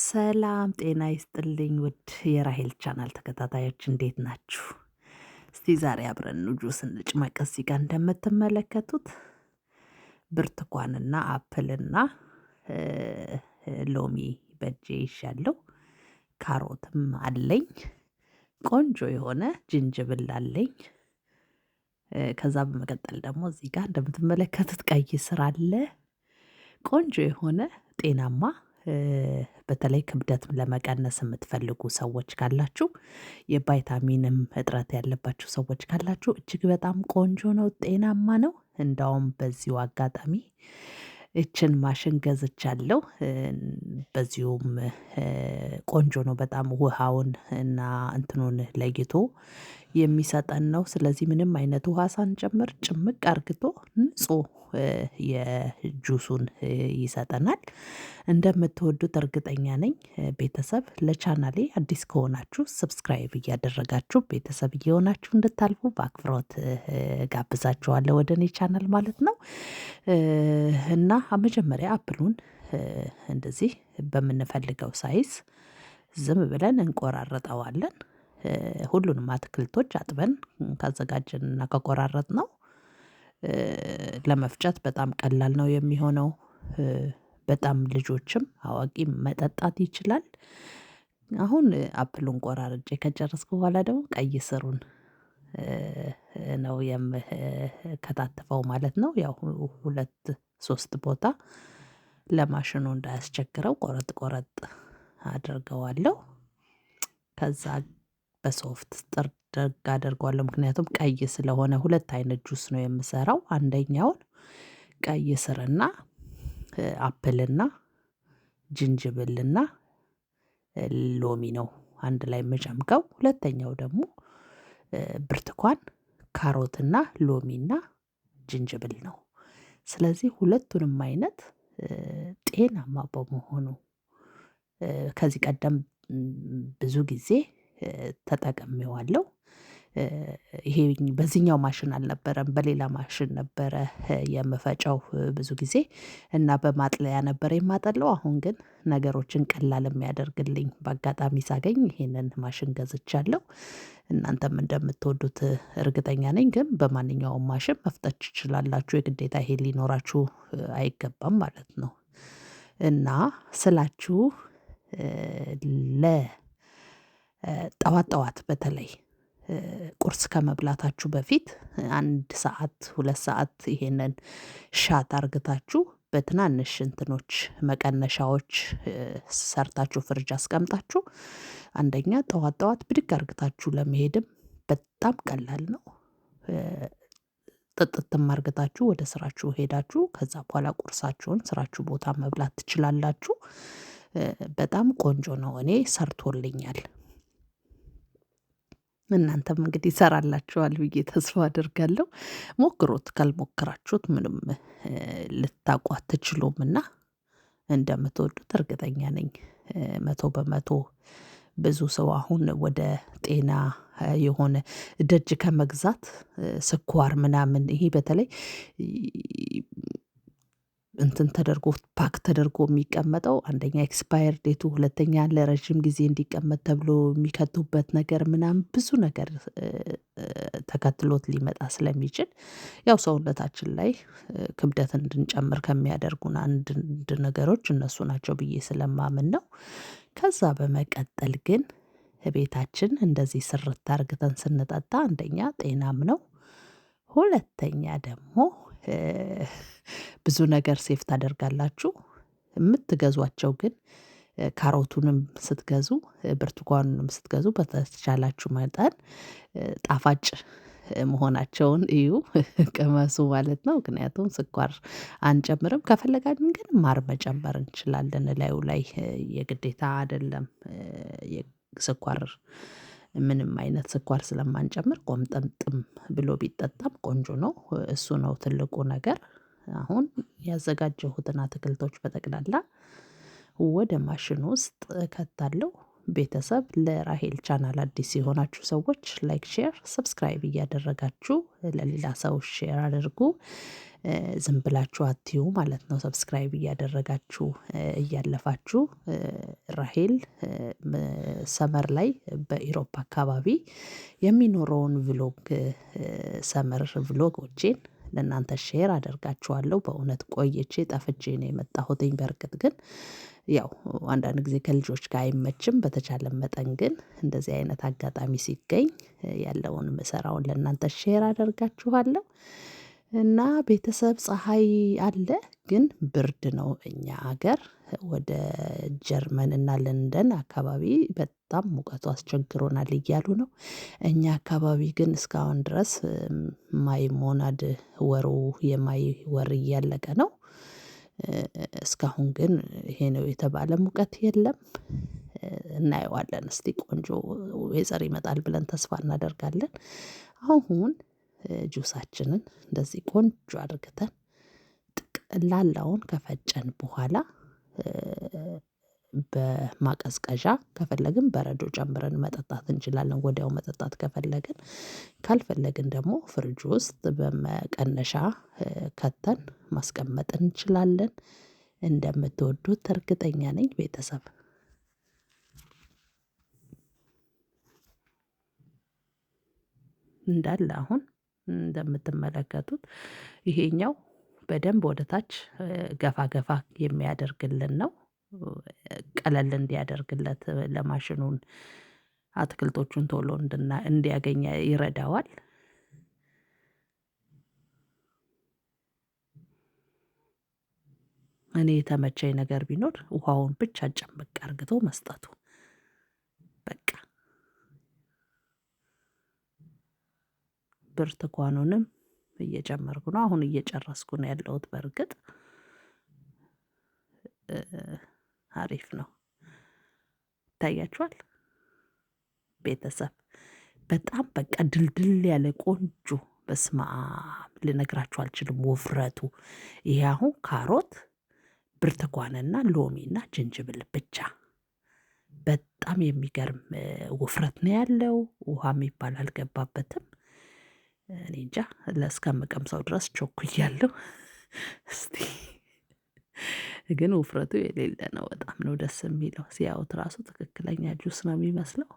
ሰላም ጤና ይስጥልኝ ውድ የራሄል ቻናል ተከታታዮች እንዴት ናችሁ? እስቲ ዛሬ አብረን ጁስ እንጭመቅ። እዚህ ጋር እንደምትመለከቱት ብርቱካንና አፕልና ሎሚ በእጄ ይዣለሁ። ካሮትም አለኝ። ቆንጆ የሆነ ዝንጅብል አለኝ። ከዛ በመቀጠል ደግሞ እዚህ ጋር እንደምትመለከቱት ቀይ ስር አለ። ቆንጆ የሆነ ጤናማ በተለይ ክብደት ለመቀነስ የምትፈልጉ ሰዎች ካላችሁ የቫይታሚንም እጥረት ያለባችሁ ሰዎች ካላችሁ እጅግ በጣም ቆንጆ ነው፣ ጤናማ ነው። እንዳውም በዚሁ አጋጣሚ ይችን ማሽን ገዝቻለሁ። በዚሁም ቆንጆ ነው በጣም ውሃውን እና እንትኑን ለይቶ የሚሰጠን ነው። ስለዚህ ምንም አይነት ውሃ ሳንጨምር ጭምቅ አርግቶ ንጹህ የጁሱን ይሰጠናል። እንደምትወዱት እርግጠኛ ነኝ። ቤተሰብ ለቻናሌ አዲስ ከሆናችሁ ሰብስክራይብ እያደረጋችሁ ቤተሰብ እየሆናችሁ እንድታልፉ በአክብሮት ጋብዛችኋለሁ ወደ እኔ ቻናል ማለት ነው። እና መጀመሪያ አፕሉን እንደዚህ በምንፈልገው ሳይዝ ዝም ብለን እንቆራርጠዋለን። ሁሉንም አትክልቶች አጥበን ካዘጋጀንና ከቆራረጥነው ለመፍጨት በጣም ቀላል ነው የሚሆነው። በጣም ልጆችም አዋቂም መጠጣት ይችላል። አሁን አፕሉን ቆራርጬ ከጨረስኩ በኋላ ደግሞ ቀይ ስሩን ነው የምከታተፈው ማለት ነው። ያው ሁለት ሶስት ቦታ ለማሽኑ እንዳያስቸግረው ቆረጥ ቆረጥ አደርገዋለሁ። ከዛ በሶፍት ጥርግ አደርገዋለሁ ምክንያቱም ቀይ ስለሆነ ሁለት አይነት ጁስ ነው የምሰራው። አንደኛውን ቀይ ስርና አፕልና ዝንጅብልና ሎሚ ነው አንድ ላይ የምጨምቀው። ሁለተኛው ደግሞ ብርቱካን ካሮትና ሎሚና ዝንጅብል ነው። ስለዚህ ሁለቱንም አይነት ጤናማ በመሆኑ ከዚህ ቀደም ብዙ ጊዜ ተጠቅሜዋለሁ። ይሄ በዚህኛው ማሽን አልነበረም በሌላ ማሽን ነበረ የምፈጨው ብዙ ጊዜ እና በማጥለያ ነበር የማጠለው። አሁን ግን ነገሮችን ቀላል የሚያደርግልኝ በአጋጣሚ ሳገኝ ይሄንን ማሽን ገዝቻለሁ። እናንተም እንደምትወዱት እርግጠኛ ነኝ። ግን በማንኛውም ማሽን መፍጨት ትችላላችሁ የግዴታ ይሄ ሊኖራችሁ አይገባም ማለት ነው። እና ስላችሁ ጠዋት ጠዋት በተለይ ቁርስ ከመብላታችሁ በፊት 1 ሰዓት 2 ሰዓት ይሄንን ሻት አርግታችሁ በትናንሽ እንትኖች መቀነሻዎች ሰርታችሁ ፍሪጅ አስቀምጣችሁ አንደኛ ጠዋት ጠዋት ብድግ አርግታችሁ ለመሄድም በጣም ቀላል ነው። ጥጥትም አርግታችሁ ወደ ስራችሁ ሄዳችሁ ከዛ በኋላ ቁርሳችሁን ስራችሁ ቦታ መብላት ትችላላችሁ። በጣም ቆንጆ ነው። እኔ ሰርቶልኛል። እናንተም እንግዲህ ይሰራላችኋል ብዬ ተስፋ አደርጋለሁ። ሞክሩት ካልሞከራችሁት ምንም ልታውቁ አትችሉምና እንደምትወዱት እርግጠኛ ነኝ። 100% ብዙ ሰው አሁን ወደ ጤና የሆነ ደጅ ከመግዛት ስኳር ምናምን ይሄ በተለይ እንትን ተደርጎ ፓክ ተደርጎ የሚቀመጠው አንደኛ ኤክስፓየር ዴቱ ሁለተኛ ለረጅም ጊዜ እንዲቀመጥ ተብሎ የሚከቱበት ነገር ምናምን ብዙ ነገር ተከትሎት ሊመጣ ስለሚችል ያው ሰውነታችን ላይ ክብደት እንድንጨምር ከሚያደርጉን አንድ ነገሮች እነሱ ናቸው ብዬ ስለማምን ነው። ከዛ በመቀጠል ግን ቤታችን እንደዚህ ስርት አርግተን ስንጠጣ አንደኛ ጤናም ነው። ሁለተኛ ደግሞ ብዙ ነገር ሴፍ ታደርጋላችሁ። የምትገዟቸው ግን ካሮቱንም ስትገዙ ብርቱካኑንም ስትገዙ በተቻላችሁ መጠን ጣፋጭ መሆናቸውን እዩ ቅመሱ ማለት ነው። ምክንያቱም ስኳር አንጨምርም ከፈለጋችን ግን ማር መጨመር እንችላለን እላዩ ላይ የግዴታ አይደለም። የስኳር ምንም አይነት ስኳር ስለማንጨምር ቆምጠምጥም ብሎ ቢጠጣም ቆንጆ ነው። እሱ ነው ትልቁ ነገር። አሁን ያዘጋጀሁትን አትክልቶች በጠቅላላ ወደ ማሽን ውስጥ እከታለሁ። ቤተሰብ ለራሄል ቻናል አዲስ የሆናችሁ ሰዎች ላይክ፣ ሼር፣ ሰብስክራይብ እያደረጋችሁ ለሌላ ሰው ሼር አድርጉ። ዝም ብላችሁ አትዩ ማለት ነው። ሰብስክራይብ እያደረጋችሁ እያለፋችሁ ራሄል ሰመር ላይ በኢሮፕ አካባቢ የሚኖረውን ቭሎግ ሰመር ቭሎጎቼን ለእናንተ ሼር አደርጋችኋለሁ። በእውነት ቆይቼ ጠፍቼ ነው የመጣሁትኝ። በእርግጥ ግን ያው አንዳንድ ጊዜ ከልጆች ጋር አይመችም። በተቻለ መጠን ግን እንደዚህ አይነት አጋጣሚ ሲገኝ ያለውን ምሰራውን ለእናንተ ሼር አደርጋችኋለሁ። እና ቤተሰብ ፀሐይ አለ ግን ብርድ ነው። እኛ ሀገር ወደ ጀርመን እና ለንደን አካባቢ በጣም ሙቀቱ አስቸግሮናል እያሉ ነው። እኛ አካባቢ ግን እስካሁን ድረስ ማይ ሞናድ ወሩ የማይ ወር እያለቀ ነው። እስካሁን ግን ይሄ ነው የተባለ ሙቀት የለም። እናየዋለን እስቲ ቆንጆ ዌዘር ይመጣል ብለን ተስፋ እናደርጋለን። አሁን ጁሳችንን እንደዚህ ቆንጆ አድርገን ጠቅላላውን ከፈጨን በኋላ በማቀዝቀዣ ከፈለግን በረዶ ጨምረን መጠጣት እንችላለን። ወዲያው መጠጣት ከፈለግን፣ ካልፈለግን ደግሞ ፍሪጅ ውስጥ በመቀነሻ ከተን ማስቀመጥ እንችላለን። እንደምትወዱት እርግጠኛ ነኝ ቤተሰብ። እንዳለ አሁን እንደምትመለከቱት ይሄኛው በደንብ ወደ ታች ገፋ ገፋ የሚያደርግልን ነው። ቀለል እንዲያደርግለት ለማሽኑን አትክልቶቹን ቶሎ እንዲያገኝ ይረዳዋል። እኔ የተመቸኝ ነገር ቢኖር ውሃውን ብቻ ጨምቅ አርግቶ መስጠቱ። በቃ ብርቱካኑንም እየጨመርኩ ነው። አሁን እየጨረስኩ ነው ያለሁት። በእርግጥ አሪፍ ነው። ይታያችኋል ቤተሰብ። በጣም በቃ ድልድል ያለ ቆንጆ፣ በስመአብ ልነግራችሁ አልችልም ውፍረቱ። ይሄ አሁን ካሮት፣ ብርቱካንና ሎሚና ዝንጅብል ብቻ። በጣም የሚገርም ውፍረት ነው ያለው። ውሃ የሚባል አልገባበትም። እኔ እንጃ እስከምቀምሰው ድረስ ቸኩያለሁ። እስቲ ግን ውፍረቱ የሌለ ነው። በጣም ነው ደስ የሚለው። ሲያዩት ራሱ ትክክለኛ ጁስ ነው የሚመስለው።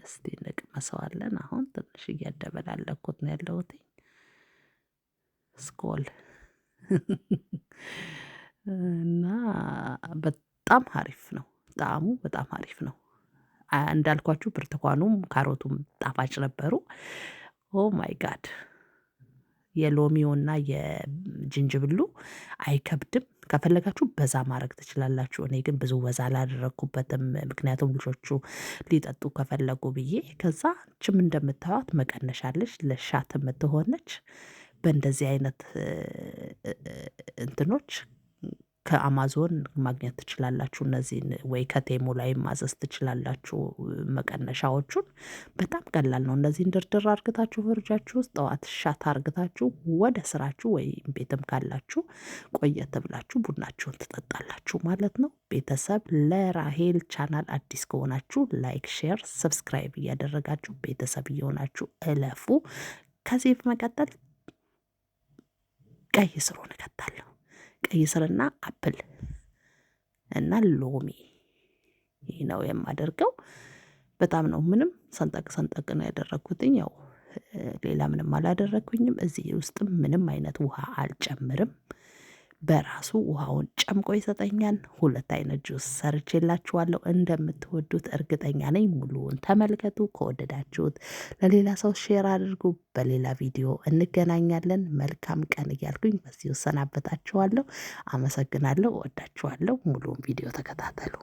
እስቲ እንቅመሰዋለን። አሁን ትንሽ እያደበላለኩት ነው ያለሁት። ስኮል እና በጣም አሪፍ ነው። ጣዕሙ በጣም አሪፍ ነው። እንዳልኳችሁ ብርቱካኑም ካሮቱም ጣፋጭ ነበሩ። ኦ ማይ ጋድ! የሎሚውና የዝንጅብሉ አይከብድም። ከፈለጋችሁ በዛ ማድረግ ትችላላችሁ። እኔ ግን ብዙ በዛ አላደረኩበትም፣ ምክንያቱም ልጆቹ ሊጠጡ ከፈለጉ ብዬ። ከዛ ችም እንደምታዩት መቀነሻለች ለሻት የምትሆነች። በእንደዚህ አይነት እንትኖች ከአማዞን ማግኘት ትችላላችሁ። እነዚህን ወይ ከቴሙ ላይ ማዘዝ ትችላላችሁ። መቀነሻዎቹን በጣም ቀላል ነው። እነዚህን ድርድር አርግታችሁ ፍሪጃችሁ ውስጥ ጠዋት ሻት አርግታችሁ ወደ ስራችሁ ወይ ቤትም ካላችሁ ቆየት ብላችሁ ቡናችሁን ትጠጣላችሁ ማለት ነው። ቤተሰብ ለራሄል ቻናል አዲስ ከሆናችሁ ላይክ፣ ሼር፣ ሰብስክራይብ እያደረጋችሁ ቤተሰብ እየሆናችሁ እለፉ። ከዚህ በመቀጠል ቀይ ስሩን እከታለሁ። ቀይ ስርና አፕል እና ሎሚ ይህ ነው የማደርገው። በጣም ነው ምንም ሰንጠቅ ሰንጠቅ ነው ያደረኩትኝ። ያው ሌላ ምንም አላደረኩኝም። እዚህ ውስጥም ምንም አይነት ውሃ አልጨምርም። በራሱ ውሃውን ጨምቆ ይሰጠኛል። 2 አይነት ጁስ ሰርቼላችኋለሁ። እንደምትወዱት እርግጠኛ ነኝ። ሙሉውን ተመልከቱ። ከወደዳችሁት ለሌላ ሰው ሼር አድርጉ። በሌላ ቪዲዮ እንገናኛለን። መልካም ቀን እያልኩኝ በዚህ እሰናበታችኋለሁ። አመሰግናለሁ። እወዳችኋለሁ። ሙሉውን ቪዲዮ ተከታተሉ።